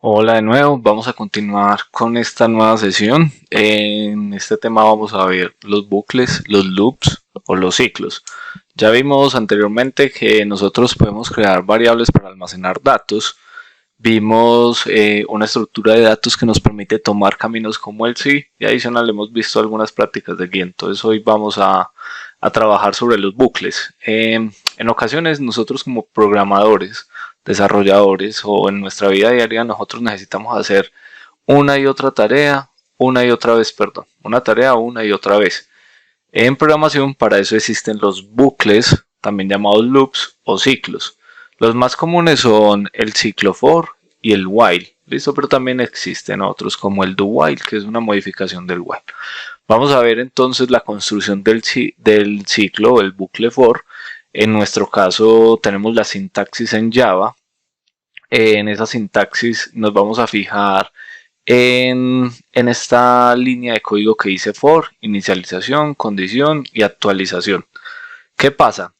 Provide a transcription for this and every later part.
Hola de nuevo, vamos a continuar con esta nueva sesión. En este tema vamos a ver los bucles, los loops o los ciclos. Ya vimos anteriormente que nosotros podemos crear variables para almacenar datos. Vimos una estructura de datos que nos permite tomar caminos como el sí, y adicional hemos visto algunas prácticas de guía. Entonces hoy vamos a trabajar sobre los bucles. En ocasiones nosotros como programadores, desarrolladores o en nuestra vida diaria nosotros necesitamos hacer una y otra tarea, una y otra vez, perdón, una tarea una y otra vez. En programación para eso existen los bucles, también llamados loops o ciclos. Los más comunes son el ciclo for y el while, listo, pero también existen otros como el do while, que es una modificación del while. Vamos a ver entonces la construcción del ciclo o el bucle for. En nuestro caso tenemos la sintaxis en Java. En esa sintaxis nos vamos a fijar en esta línea de código que dice for, inicialización, condición y actualización. ¿Qué pasa?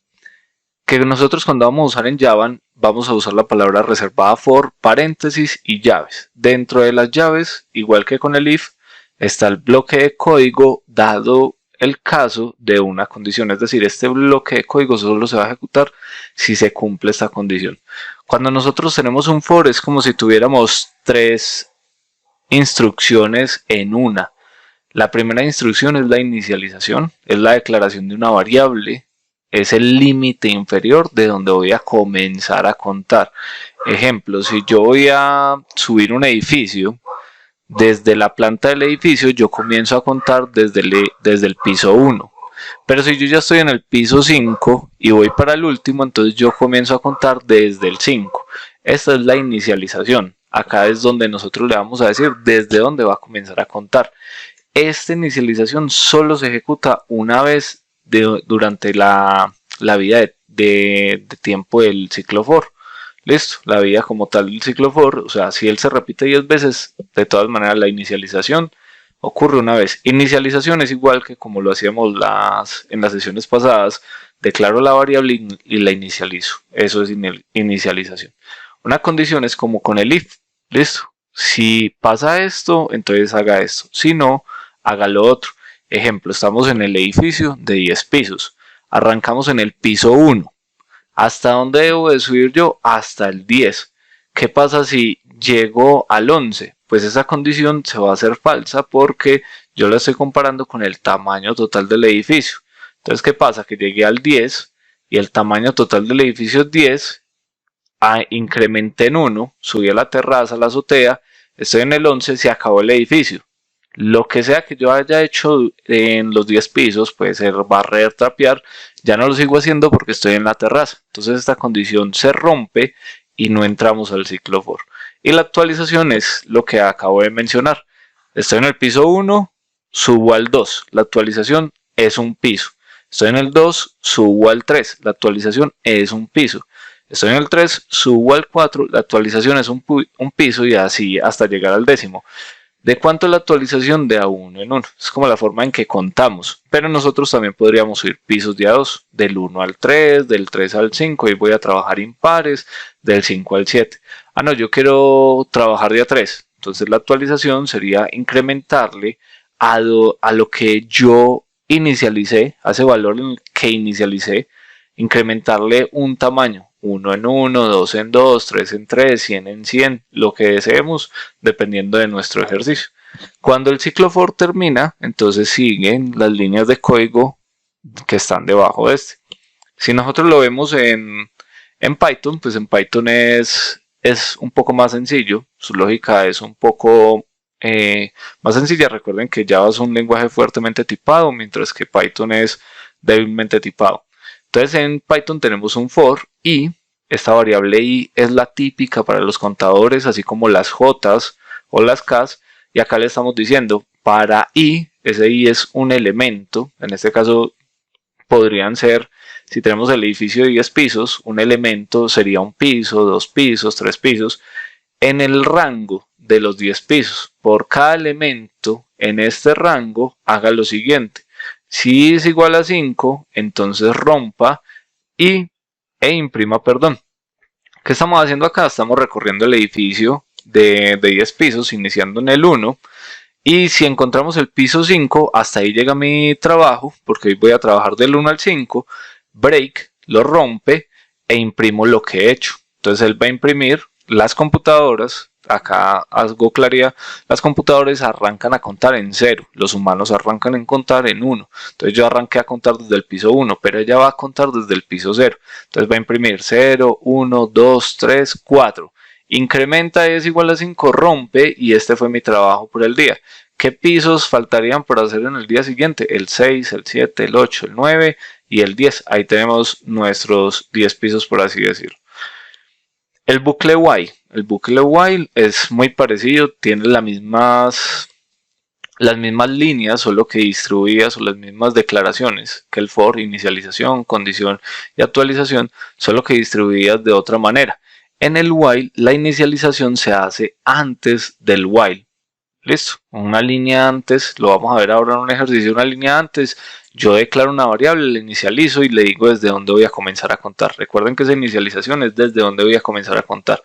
Que nosotros cuando vamos a usar en Java vamos a usar la palabra reservada for, paréntesis y llaves. Dentro de las llaves, igual que con el if, está el bloque de código dado el caso de una condición, es decir, este bloque de código solo se va a ejecutar si se cumple esta condición. Cuando nosotros tenemos un for es como si tuviéramos tres instrucciones en una. La primera instrucción es la inicialización, es la declaración de una variable, es el límite inferior de donde voy a comenzar a contar. Ejemplo, si yo voy a subir un edificio, desde la planta del edificio yo comienzo a contar desde el piso 1. Pero si yo ya estoy en el piso 5 y voy para el último, entonces yo comienzo a contar desde el 5. Esta es la inicialización. Acá es donde nosotros le vamos a decir desde dónde va a comenzar a contar. Esta inicialización solo se ejecuta una vez durante la vida de tiempo del ciclo for. Listo, la vida como tal del ciclo for, o sea, si él se repite 10 veces, de todas maneras la inicialización ocurre una vez. Inicialización es igual que como lo hacíamos en las sesiones pasadas, declaro la variable y la inicializo. Eso es inicialización. Una condición es como con el if. Listo. Si pasa esto, entonces haga esto. Si no, haga lo otro. Ejemplo, estamos en el edificio de 10 pisos. Arrancamos en el piso 1. ¿Hasta dónde debo de subir yo? Hasta el 10. ¿Qué pasa si llego al 11? Pues esa condición se va a hacer falsa porque yo la estoy comparando con el tamaño total del edificio. Entonces, ¿qué pasa? Que llegué al 10 y el tamaño total del edificio es 10. Incrementé en 1, subí a la terraza, a la azotea, estoy en el 11, se acabó el edificio. Lo que sea que yo haya hecho en los 10 pisos, puede ser barrer, trapear, ya no lo sigo haciendo porque estoy en la terraza. Entonces esta condición se rompe y no entramos al ciclo for. Y la actualización es lo que acabo de mencionar. Estoy en el piso 1, subo al 2. La actualización es un piso. Estoy en el 2, subo al 3. La actualización es un piso. Estoy en el 3, subo al 4. La actualización es un piso y así hasta llegar al décimo. ¿De cuánto es la actualización? De a uno en uno. Es como la forma en que contamos. Pero nosotros también podríamos subir pisos de a 2. Del 1 al 3, del 3 al 5. Y voy a trabajar impares. Del 5 al 7. Ah, no, yo quiero trabajar de a 3. Entonces la actualización sería incrementarle a lo que yo inicialicé, a ese valor en el que inicialicé, incrementarle un tamaño. 1 en 1, 2 en 2, 3 en 3, 100 en 100, lo que deseemos, dependiendo de nuestro ejercicio. Cuando el ciclo for termina, entonces siguen las líneas de código que están debajo de este. Si nosotros lo vemos en Python, pues en Python es un poco más sencillo, su lógica es un poco más sencilla. Recuerden que Java es un lenguaje fuertemente tipado, mientras que Python es débilmente tipado. Entonces en Python tenemos un for y esta variable i es la típica para los contadores, así como las j o las k. Y acá le estamos diciendo para i, ese i es un elemento. En este caso podrían ser, si tenemos el edificio de 10 pisos, un elemento sería un piso, 2 pisos, 3 pisos, en el rango de los 10 pisos. Por cada elemento en este rango, haga lo siguiente. Si es igual a 5, entonces rompa e imprima, perdón. ¿Qué estamos haciendo acá? Estamos recorriendo el edificio de 10 pisos, iniciando en el 1. Y si encontramos el piso 5, hasta ahí llega mi trabajo, porque hoy voy a trabajar del 1 al 5. Break lo rompe e imprimo lo que he hecho. Entonces él va a imprimir las computadoras. Acá hago claridad, las computadoras arrancan a contar en 0, los humanos arrancan a contar en 1. Entonces yo arranqué a contar desde el piso 1, pero ella va a contar desde el piso 0. Entonces va a imprimir 0, 1, 2, 3, 4. Incrementa es igual a 5, rompe, y este fue mi trabajo por el día. ¿Qué pisos faltarían para hacer en el día siguiente? El 6, el 7, el 8, el 9 y el 10. Ahí tenemos nuestros 10 pisos, por así decirlo. El bucle while. El bucle while es muy parecido, tiene las mismas líneas, solo que distribuidas, o las mismas declaraciones que el for, inicialización, condición y actualización, solo que distribuidas de otra manera. En el while, la inicialización se hace antes del while. Listo, una línea antes, lo vamos a ver ahora en un ejercicio, una línea antes, yo declaro una variable, la inicializo y le digo desde dónde voy a comenzar a contar. Recuerden que esa inicialización es desde dónde voy a comenzar a contar.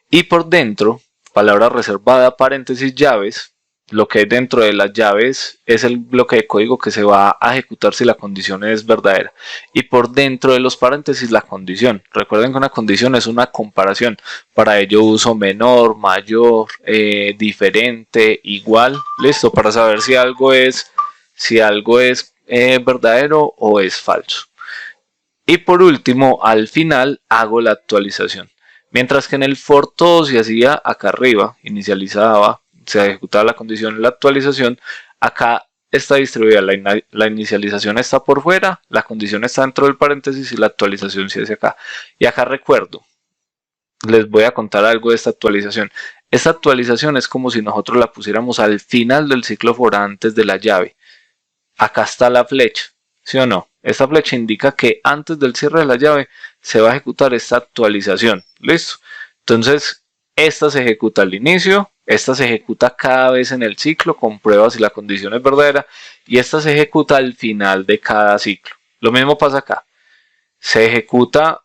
Y por dentro, palabra reservada, paréntesis, llaves. Lo que hay dentro de las llaves es el bloque de código que se va a ejecutar si la condición es verdadera. Y por dentro de los paréntesis la condición. Recuerden que una condición es una comparación. Para ello uso menor, mayor, diferente, igual. Listo, para saber si algo es verdadero o es falso. Y por último, al final hago la actualización. Mientras que en el for todo se hacía acá arriba, inicializaba, se ejecutaba la condición en la actualización, acá está distribuida, la inicialización está por fuera, la condición está dentro del paréntesis y la actualización se hace acá. Y acá recuerdo, les voy a contar algo de esta actualización. Esta actualización es como si nosotros la pusiéramos al final del ciclo for antes de la llave. Acá está la flecha, ¿sí o no? Esta flecha indica que antes del cierre de la llave se va a ejecutar esta actualización. ¿Listo? Entonces, esta se ejecuta al inicio, esta se ejecuta cada vez en el ciclo, comprueba si la condición es verdadera, y esta se ejecuta al final de cada ciclo. Lo mismo pasa acá. Se ejecuta,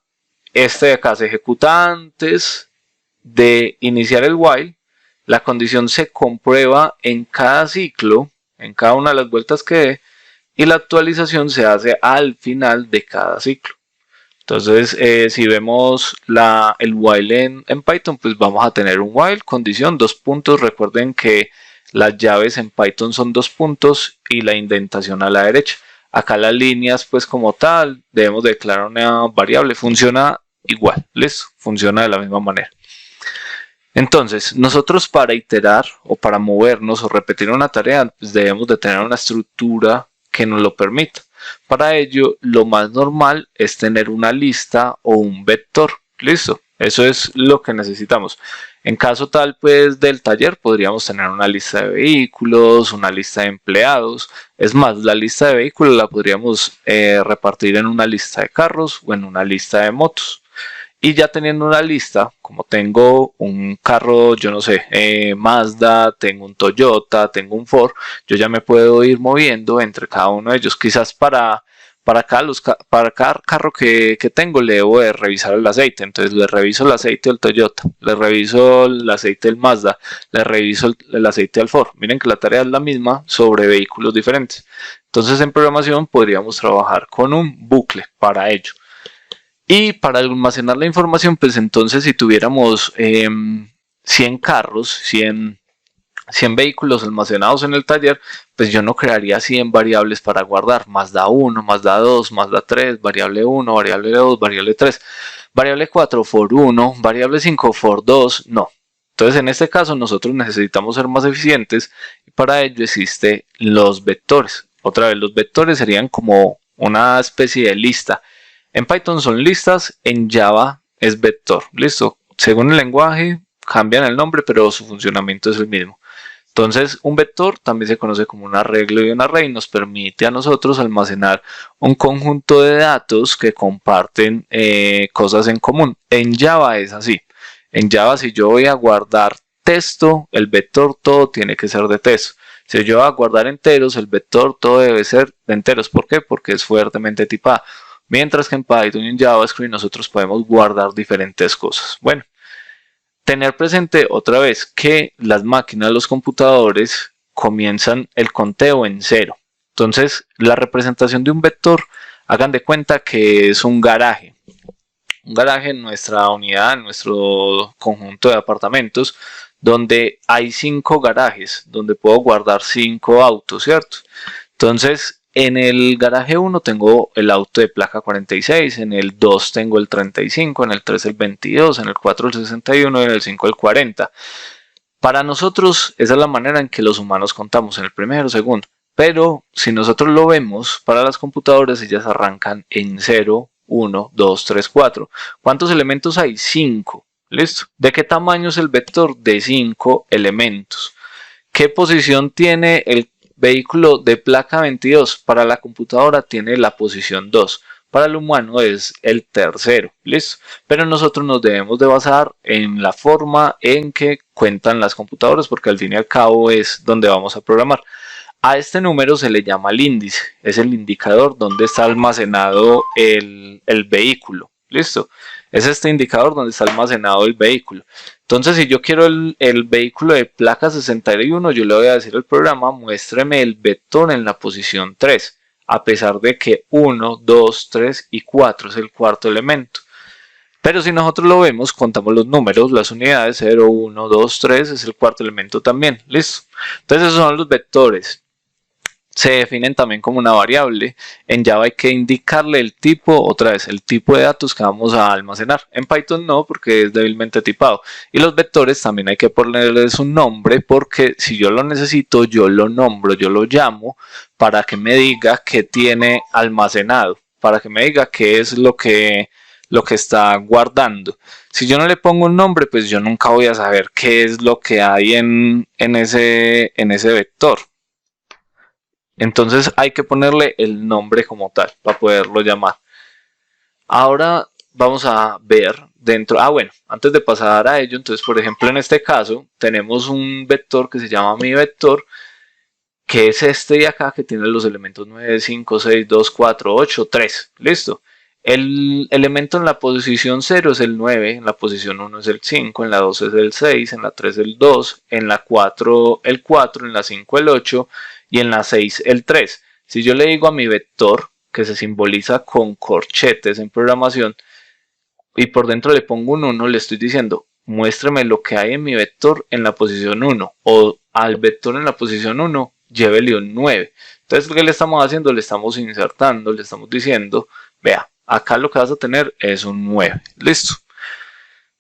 este de acá se ejecuta antes de iniciar el while, la condición se comprueba en cada ciclo, en cada una de las vueltas que dé, y la actualización se hace al final de cada ciclo. Entonces, si vemos el while en Python, pues vamos a tener un while, condición, 2 puntos. Recuerden que las llaves en Python son 2 puntos y la indentación a la derecha. Acá las líneas, pues como tal, debemos declarar una variable. Funciona igual, ¿listo? Funciona de la misma manera. Entonces, nosotros para iterar o para movernos o repetir una tarea, pues debemos de tener una estructura que nos lo permita. Para ello, lo más normal es tener una lista o un vector. Listo, eso es lo que necesitamos. En caso tal, pues, del taller, podríamos tener una lista de vehículos, una lista de empleados. Es más, la lista de vehículos la podríamos repartir en una lista de carros o en una lista de motos. Y ya teniendo una lista, como tengo un carro, yo no sé, Mazda, tengo un Toyota, tengo un Ford, yo ya me puedo ir moviendo entre cada uno de ellos. Quizás para cada carro que tengo le debo de revisar el aceite. Entonces le reviso el aceite del Toyota, le reviso el aceite del Mazda, le reviso el aceite del Ford. Miren que la tarea es la misma sobre vehículos diferentes. Entonces en programación podríamos trabajar con un bucle para ello. Y para almacenar la información, pues entonces si tuviéramos 100 carros, 100 vehículos almacenados en el taller, pues yo no crearía 100 variables para guardar. Mazda 1, Mazda 2, Mazda 3, variable 1, variable 2, variable 3, variable 4, for 1, variable 5, for 2, no. Entonces en este caso nosotros necesitamos ser más eficientes y para ello existen los vectores. Otra vez, los vectores serían como una especie de lista. En Python son listas, en Java es vector. Listo. Según el lenguaje cambian el nombre, pero su funcionamiento es el mismo. Entonces, un vector también se conoce como un arreglo y un array y nos permite a nosotros almacenar un conjunto de datos que comparten cosas en común. En Java es así. En Java, si yo voy a guardar texto, el vector todo tiene que ser de texto. Si yo voy a guardar enteros, el vector todo debe ser de enteros. ¿Por qué? Porque es fuertemente tipado. Mientras que en Python y en JavaScript nosotros podemos guardar diferentes cosas. Bueno, tener presente otra vez que las máquinas, los computadores, comienzan el conteo en 0. Entonces, la representación de un vector, hagan de cuenta que es un garaje. Un garaje en nuestra unidad, en nuestro conjunto de apartamentos, donde hay 5 garajes, donde puedo guardar 5 autos, ¿cierto? Entonces, en el garaje 1 tengo el auto de placa 46, en el 2 tengo el 35, en el 3 el 22, en el 4 el 61 y en el 5 el 40. Para nosotros, esa es la manera en que los humanos contamos, en el primero, segundo. Pero si nosotros lo vemos, para las computadoras ellas arrancan en 0, 1, 2, 3, 4. ¿Cuántos elementos hay? 5. ¿Listo? ¿De qué tamaño es el vector? De 5 elementos. ¿Qué posición tiene el vehículo de placa 22? Para la computadora tiene la posición 2. Para el humano es el tercero. ¿Listo? Pero nosotros nos debemos de basar en la forma en que cuentan las computadoras, porque al fin y al cabo es donde vamos a programar. A este número se le llama el índice, es el indicador donde está almacenado el vehículo. ¿Listo? Es este indicador donde está almacenado el vehículo. Entonces, si yo quiero el vehículo de placa 61, yo le voy a decir al programa, muéstreme el vector en la posición 3, a pesar de que 1, 2, 3 y 4 es el cuarto elemento. Pero si nosotros lo vemos, contamos los números, las unidades, 0, 1, 2, 3 es el cuarto elemento también. ¿Listo? Entonces, esos son los vectores. Se definen también como una variable. En Java hay que indicarle el tipo, otra vez, el tipo de datos que vamos a almacenar. En Python no, porque es débilmente tipado. Y los vectores también hay que ponerles un nombre, porque si yo lo necesito, yo lo nombro, yo lo llamo para que me diga qué tiene almacenado, para que me diga qué es lo que está guardando. Si yo no le pongo un nombre, pues yo nunca voy a saber qué es lo que hay en ese vector. Entonces hay que ponerle el nombre como tal para poderlo llamar. Ahora vamos a ver dentro, bueno, antes de pasar a ello, entonces por ejemplo en este caso tenemos un vector que se llama mi vector, que es este de acá que tiene los elementos 9, 5, 6, 2, 4, 8, 3. Listo. El elemento en la posición 0 es el 9, en la posición 1 es el 5, en la 2 es el 6, en la 3 el 2, en la 4 el 4, en la 5 el 8 y en la 6 el 3. Si yo le digo a mi vector, que se simboliza con corchetes en programación, y por dentro le pongo un 1, le estoy diciendo, muéstrame lo que hay en mi vector en la posición 1, o al vector en la posición 1, llévele un 9. Entonces, ¿qué le estamos haciendo? Le estamos insertando, le estamos diciendo, vea, acá lo que vas a tener es un 9. Listo.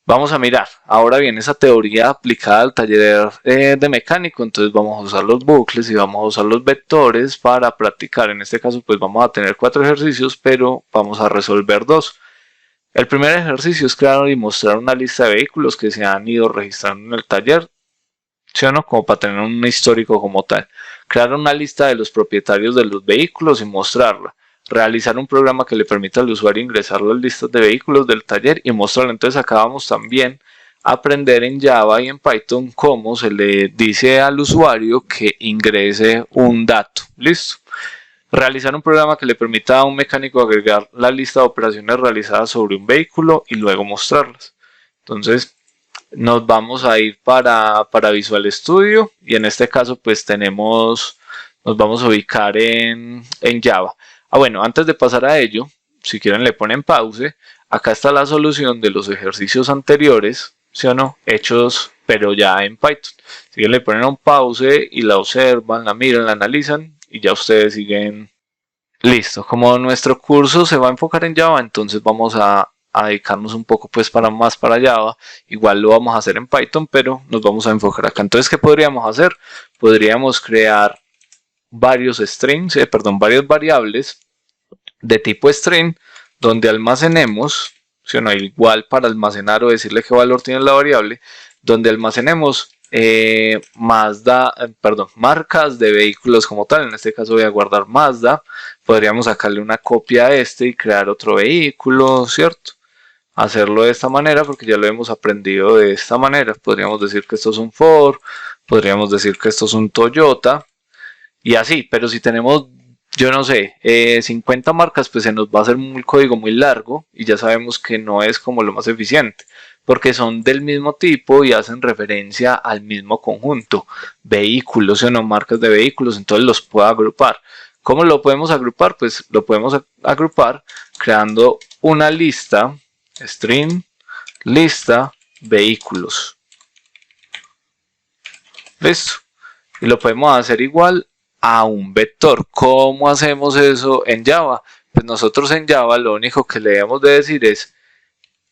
Vamos a mirar. Ahora bien, esa teoría aplicada al taller de mecánico, entonces vamos a usar los bucles y vamos a usar los vectores para practicar. En este caso, pues vamos a tener 4 ejercicios, pero vamos a resolver 2. El primer ejercicio es crear y mostrar una lista de vehículos que se han ido registrando en el taller, ¿sí o no? Como para tener un histórico como tal. Crear una lista de los propietarios de los vehículos y mostrarla. Realizar un programa que le permita al usuario ingresar las listas de vehículos del taller y mostrarla. Entonces acá vamos también a aprender en Java y en Python cómo se le dice al usuario que ingrese un dato. ¿Listo? Realizar un programa que le permita a un mecánico agregar la lista de operaciones realizadas sobre un vehículo y luego mostrarlas. Entonces nos vamos a ir para Visual Studio y en este caso pues nos vamos a ubicar en Java. Bueno, antes de pasar a ello, si quieren le ponen pause. Acá está la solución de los ejercicios anteriores, ¿sí o no? Hechos, pero ya en Python. Si quieren le ponen un pause y la observan, la miran, la analizan y ya ustedes siguen. Listo. Como nuestro curso se va a enfocar en Java, entonces vamos a dedicarnos un poco pues más para Java. Igual lo vamos a hacer en Python, pero nos vamos a enfocar acá. Entonces, ¿qué podríamos hacer? Podríamos crear varias variables de tipo string donde almacenemos, si no, igual para almacenar o decirle qué valor tiene la variable, donde almacenemos marcas de vehículos como tal. En este caso voy a guardar Mazda. Podríamos sacarle una copia a este y crear otro vehículo, ¿cierto? Hacerlo de esta manera porque ya lo hemos aprendido de esta manera. Podríamos decir que esto es un Ford, podríamos decir que esto es un Toyota y así. Pero si tenemos, yo no sé, 50 marcas, pues se nos va a hacer un código muy largo y ya sabemos que no es como lo más eficiente. porque son del mismo tipo y hacen referencia al mismo conjunto, vehículos, o no, marcas de vehículos, entonces los puedo agrupar. ¿Cómo lo podemos agrupar? Pues lo podemos agrupar creando una lista, string, lista, vehículos. Listo. Y lo podemos hacer igual a un vector. ¿Cómo hacemos eso en Java? Pues nosotros en Java lo único que le debemos de decir es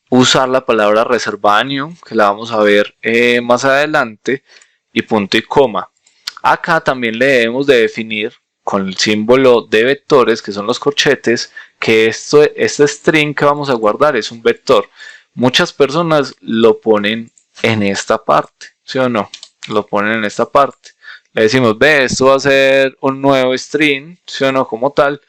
usar la palabra reservada new, que la vamos a ver más adelante, y punto y coma. Acá también le debemos de definir con el símbolo de vectores, que son los corchetes, que este string que vamos a guardar es un vector. Muchas personas lo ponen en esta parte, ¿sí o no? Lo ponen en esta parte. Le decimos, ve, esto va a ser un nuevo string, ¿sí o no? Como tal,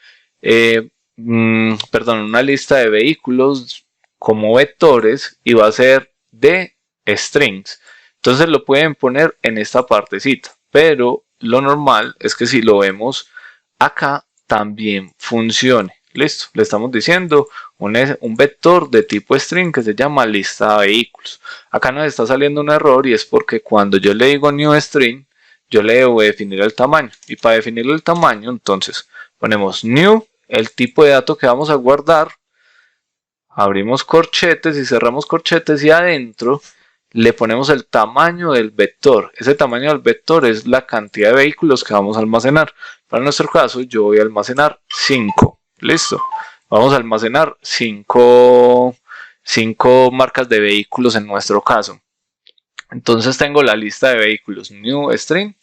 perdón, una lista de vehículos como vectores y va a ser de strings. Entonces lo pueden poner en esta partecita, pero lo normal es que si lo vemos acá también funcione. Listo, le estamos diciendo un vector de tipo string que se llama lista de vehículos. Acá nos está saliendo un error y es porque cuando yo le digo new string, yo le debo definir el tamaño. Y para definir el tamaño, entonces ponemos new, el tipo de dato que vamos a guardar, abrimos corchetes y cerramos corchetes y adentro le ponemos el tamaño del vector. Ese tamaño del vector es la cantidad de vehículos que vamos a almacenar. Para nuestro caso yo voy a almacenar 5. Listo. Vamos a almacenar 5 marcas de vehículos en nuestro caso. Entonces tengo la lista de vehículos new string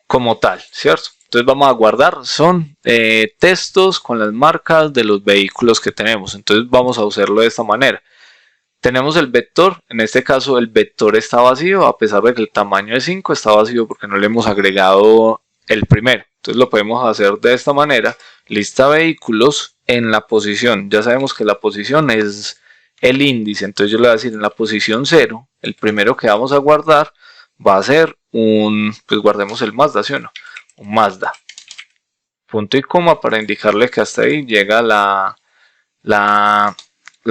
como tal, ¿cierto? Entonces vamos a guardar, son textos con las marcas de los vehículos que tenemos. Entonces vamos a usarlo de esta manera. Tenemos el vector, en este caso el vector está vacío, a pesar de que el tamaño es 5, está vacío porque no le hemos agregado el primero. Entonces lo podemos hacer de esta manera, lista vehículos en la posición. Ya sabemos que la posición es el índice, entonces yo le voy a decir en la posición 0, el primero que vamos a guardar va a ser pues guardemos el Mazda, ¿sí o no? Un Mazda. Punto y coma para indicarle que hasta ahí llega la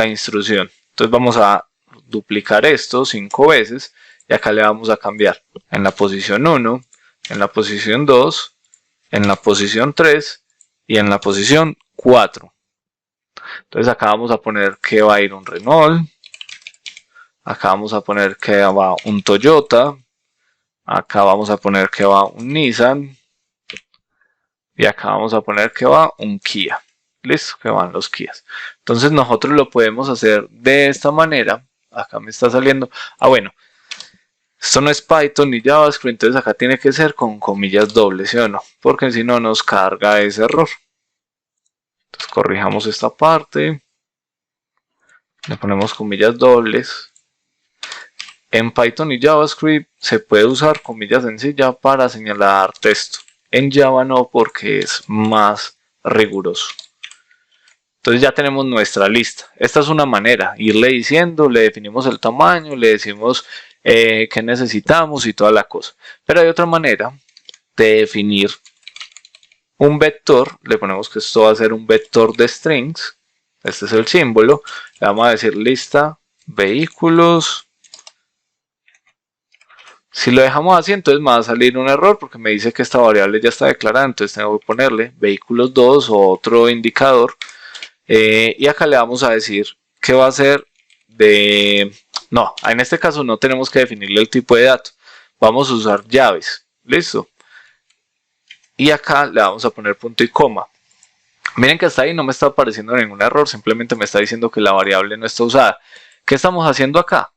instrucción. Entonces vamos a duplicar esto 5 veces y acá le vamos a cambiar en la posición 1, en la posición 2, en la posición 3 y en la posición 4. Entonces acá vamos a poner que va a ir un Renault, acá vamos a poner que va un Toyota, acá vamos a poner que va un Nissan y acá vamos a poner que va un Kia. Listo, que van los Kias. Entonces nosotros lo podemos hacer de esta manera. Acá me está saliendo. Bueno, esto no es Python ni JavaScript, entonces acá tiene que ser con comillas dobles, ¿sí o no? Porque si no nos carga ese error. Entonces corrijamos esta parte. Le ponemos comillas dobles. En Python y JavaScript se puede usar comillas sencillas para señalar texto. En Java no, porque es más riguroso. Entonces ya tenemos nuestra lista. Esta es una manera, irle diciendo, le definimos el tamaño, le decimos qué necesitamos y toda la cosa. Pero hay otra manera de definir un vector. Le ponemos que esto va a ser un vector de strings. Este es el símbolo. Le vamos a decir lista vehículos. Si lo dejamos así, entonces me va a salir un error porque me dice que esta variable ya está declarada. Entonces tengo que ponerle vehículos 2 o otro indicador. Y acá le vamos a decir que va a ser de... No, en este caso no tenemos que definirle el tipo de dato. Vamos a usar llaves. Listo. Y acá le vamos a poner punto y coma. Miren que hasta ahí no me está apareciendo ningún error. Simplemente me está diciendo que la variable no está usada. ¿Qué estamos haciendo acá?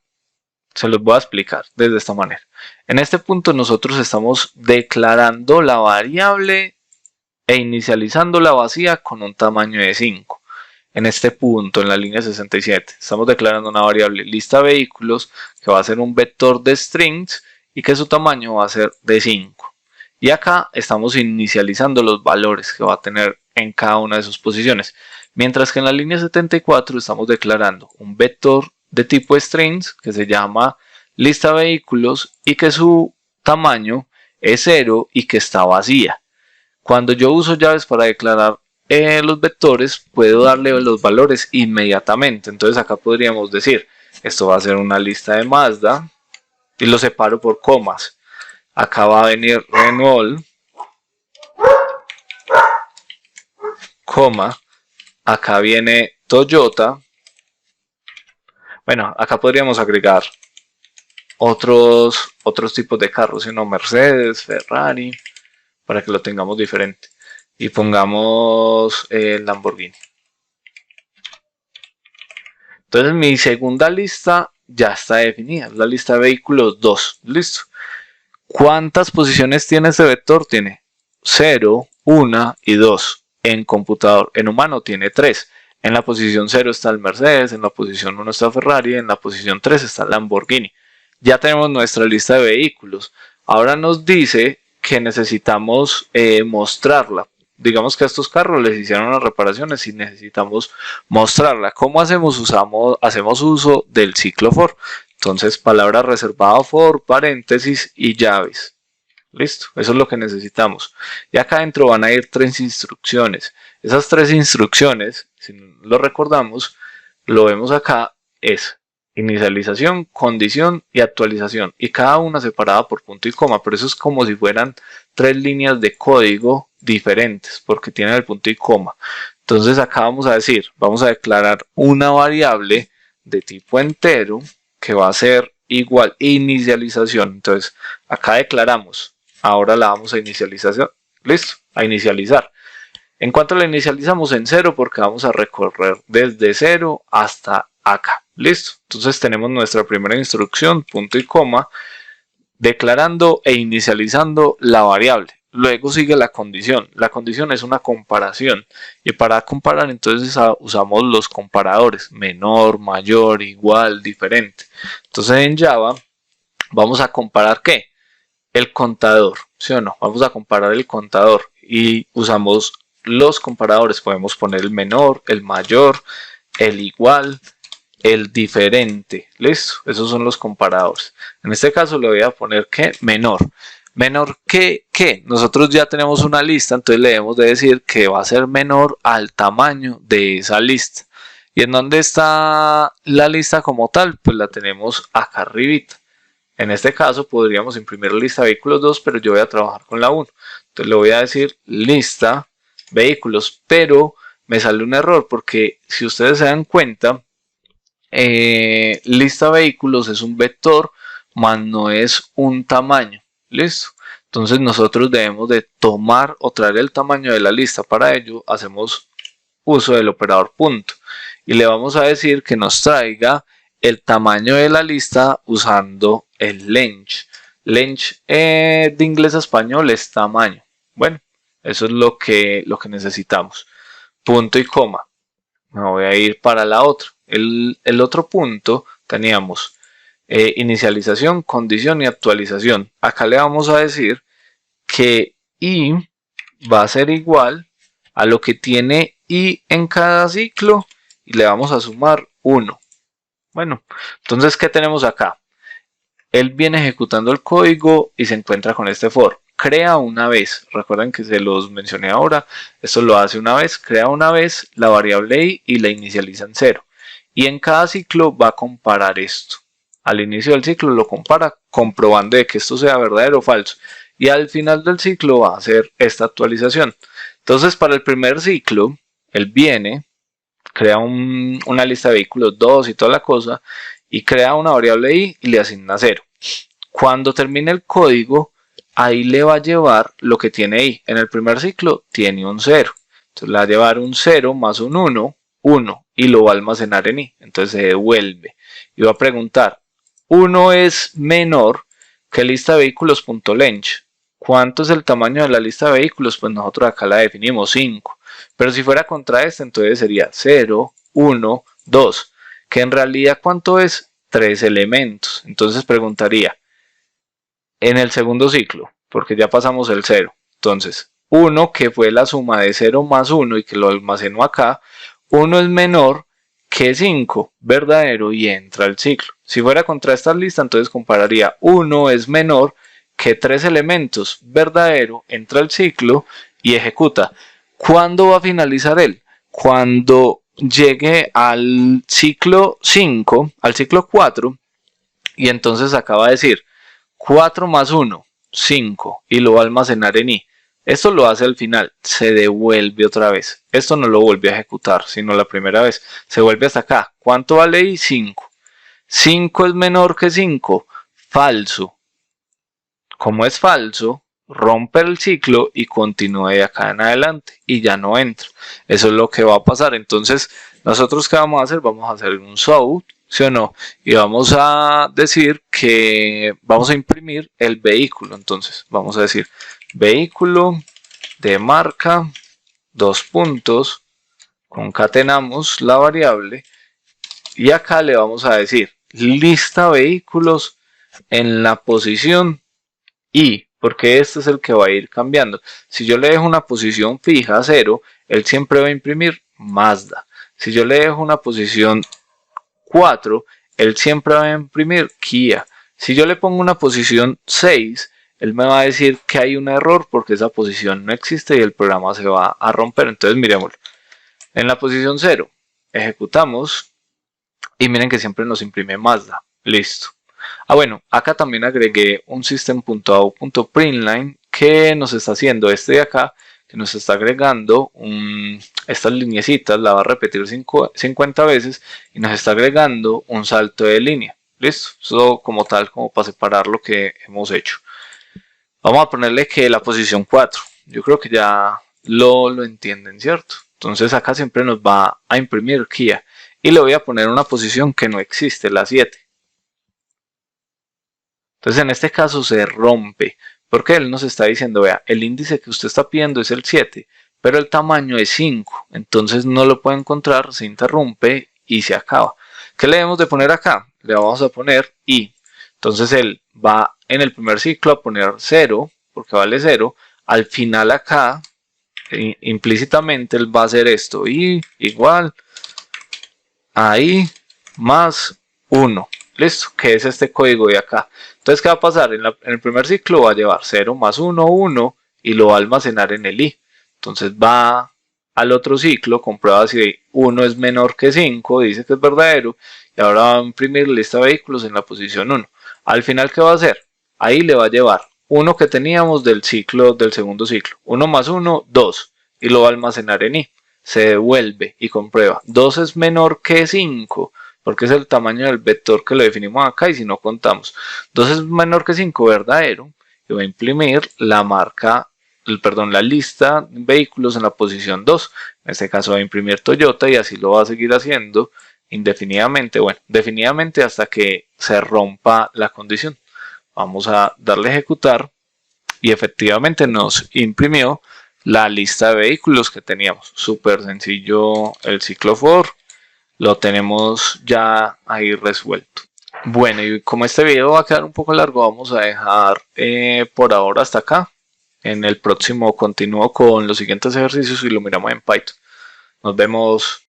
Se los voy a explicar desde esta manera. En este punto nosotros estamos declarando la variable e inicializando la vacía con un tamaño de 5. En este punto, en la línea 67, estamos declarando una variable lista vehículos que va a ser un vector de strings y que su tamaño va a ser de 5. Y acá estamos inicializando los valores que va a tener en cada una de sus posiciones. Mientras que en la línea 74 estamos declarando un vector de tipo strings que se llama lista vehículos y que su tamaño es 0 y que está vacía. Cuando yo uso llaves para declarar los vectores, puedo darle los valores inmediatamente. Entonces acá podríamos decir Esto va a ser una lista de Mazda y lo separo por comas. Acá va a venir Renault, coma, acá viene Toyota. Bueno, acá podríamos agregar otros tipos de carros, sino Mercedes, Ferrari, para que lo tengamos diferente. Y pongamos el Lamborghini. Entonces mi segunda lista ya está definida, la lista de vehículos 2. Listo. ¿Cuántas posiciones tiene este vector? Tiene 0, 1 y 2. En computador, en humano tiene 3. En la posición 0 está el Mercedes, en la posición 1 está Ferrari, en la posición 3 está el Lamborghini. Ya tenemos nuestra lista de vehículos. Ahora nos dice que necesitamos mostrarla. Digamos que a estos carros les hicieron unas reparaciones y necesitamos mostrarla. ¿Cómo hacemos? Hacemos uso del ciclo for. Entonces, palabra reservada for, paréntesis y llaves. Listo, eso es lo que necesitamos. Y acá adentro van a ir 3 instrucciones. Esas 3 instrucciones, si lo recordamos, lo vemos acá, es inicialización, condición y actualización. Y cada una separada por punto y coma. Pero eso es como si fueran 3 líneas de código diferentes, porque tienen el punto y coma. Entonces acá vamos a declarar una variable de tipo entero que va a ser igual inicialización. Entonces acá declaramos, ahora la vamos a inicialización, listo, a inicializar. ¿En cuánto la inicializamos? En 0, porque vamos a recorrer desde 0 hasta acá. Listo. Entonces tenemos nuestra primera instrucción, punto y coma, declarando e inicializando la variable. Luego sigue la condición. La condición es una comparación. Y para comparar entonces usamos los comparadores. Menor, mayor, igual, diferente. Entonces en Java vamos a comparar ¿qué? El contador. ¿Sí o no? Vamos a comparar el contador. Y usamos los comparadores. Podemos poner el menor, el mayor, el igual, el diferente. Listo, esos son los comparadores. En este caso le voy a poner que menor. Menor que nosotros ya tenemos una lista, entonces le debemos de decir que va a ser menor al tamaño de esa lista. ¿Y en dónde está la lista como tal? Pues la tenemos acá arribita. En este caso podríamos imprimir la lista vehículos 2, pero yo voy a trabajar con la 1. Entonces le voy a decir lista vehículos, pero me sale un error porque si ustedes se dan cuenta, lista vehículos es un vector, más no es un tamaño. Listo. Entonces nosotros debemos de tomar o traer el tamaño de la lista. Para ello hacemos uso del operador punto y le vamos a decir que nos traiga el tamaño de la lista usando el length. Length de inglés a español es tamaño. Bueno, eso es lo que necesitamos. Punto y coma. Me voy a ir para la otra. El otro punto teníamos inicialización, condición y actualización. Acá le vamos a decir que i va a ser igual a lo que tiene i en cada ciclo y le vamos a sumar 1. Bueno, entonces ¿qué tenemos acá? Él viene ejecutando el código y se encuentra con este for. Crea una vez, recuerden que se los mencioné ahora, esto lo hace una vez, crea una vez la variable i y la inicializa en 0. Y en cada ciclo va a comparar esto. Al inicio del ciclo lo compara comprobando de que esto sea verdadero o falso. Y al final del ciclo va a hacer esta actualización. Entonces para el primer ciclo, él viene, crea una lista de vehículos 2 y toda la cosa, y crea una variable i y le asigna 0. Cuando termine el código, ahí le va a llevar lo que tiene i. En el primer ciclo tiene un 0. Entonces le va a llevar un 0 más un 1, 1, y lo va a almacenar en i. Entonces se devuelve. Y va a preguntar, 1 es menor que lista de vehículos.length. ¿Cuánto es el tamaño de la lista de vehículos? Pues nosotros acá la definimos 5. Pero si fuera contra esta, entonces sería 0, 1, 2. Que en realidad, ¿cuánto es? 3 elementos. Entonces preguntaría, en el segundo ciclo, porque ya pasamos el 0. Entonces, 1, que fue la suma de 0 más 1 y que lo almacenó acá, 1 es menor que 5, verdadero, y entra al ciclo. Si fuera contra esta lista, entonces compararía 1 es menor que 3 elementos, verdadero, entra al ciclo y ejecuta. ¿Cuándo va a finalizar él? Cuando llegue al ciclo 5, al ciclo 4, y entonces acaba de decir 4 más 1, 5, y lo va a almacenar en i. Esto lo hace al final, se devuelve otra vez. Esto no lo vuelve a ejecutar, sino la primera vez. Se vuelve hasta acá. ¿Cuánto vale i? 5. 5 es menor que 5. Falso. Como es falso, rompe el ciclo y continúe de acá en adelante y ya no entra. Eso es lo que va a pasar. Entonces, nosotros ¿qué vamos a hacer? Vamos a hacer un south, ¿sí o no? Y vamos a decir que vamos a imprimir el vehículo. Entonces, vamos a decir vehículo de marca, dos puntos, concatenamos la variable y acá le vamos a decir lista vehículos en la posición i, porque este es el que va a ir cambiando. Si yo le dejo una posición fija 0, él siempre va a imprimir Mazda. Si yo le dejo una posición 4, él siempre va a imprimir Kia. Si yo le pongo una posición 6, él me va a decir que hay un error porque esa posición no existe y el programa se va a romper. Entonces miremoslo. En la posición 0 ejecutamos y miren que siempre nos imprime Mazda. Listo. Ah, bueno, acá también agregué un system.out.println que nos está haciendo este de acá, que nos está agregando estas lineecitas, la va a repetir 50 veces y nos está agregando un salto de línea. Listo, eso como tal, como para separar lo que hemos hecho. Vamos a ponerle que la posición 4, yo creo que ya lo entienden, ¿cierto? Entonces acá siempre nos va a imprimir Kia y le voy a poner una posición que no existe, la 7. Entonces en este caso se rompe, porque él nos está diciendo, vea, el índice que usted está pidiendo es el 7, pero el tamaño es 5, entonces no lo puede encontrar, se interrumpe y se acaba. ¿Qué le debemos de poner acá? Le vamos a poner i. Entonces él va en el primer ciclo a poner 0, porque vale 0, al final acá, implícitamente él va a hacer esto, i igual a i más 1. Listo, que es este código de acá. Entonces, ¿qué va a pasar? En el primer ciclo va a llevar 0 más 1, 1 y lo va a almacenar en el i. Entonces va al otro ciclo, comprueba si 1 es menor que 5, dice que es verdadero, y ahora va a imprimir lista de vehículos en la posición 1. Al final, ¿qué va a hacer? Ahí le va a llevar 1 que teníamos del segundo ciclo. 1 más 1, 2, y lo va a almacenar en i. Se devuelve y comprueba. 2 es menor que 5, porque es el tamaño del vector que lo definimos acá y si no contamos. 2 es menor que 5, verdadero, y va a imprimir la la lista de vehículos en la posición 2. En este caso va a imprimir Toyota y así lo va a seguir haciendo indefinidamente, bueno, definidamente hasta que se rompa la condición. Vamos a darle a ejecutar y efectivamente nos imprimió la lista de vehículos que teníamos. Súper sencillo el ciclo for. Lo tenemos ya ahí resuelto. Bueno, y como este video va a quedar un poco largo, vamos a dejar por ahora hasta acá. En el próximo continúo con los siguientes ejercicios y lo miramos en Python. Nos vemos.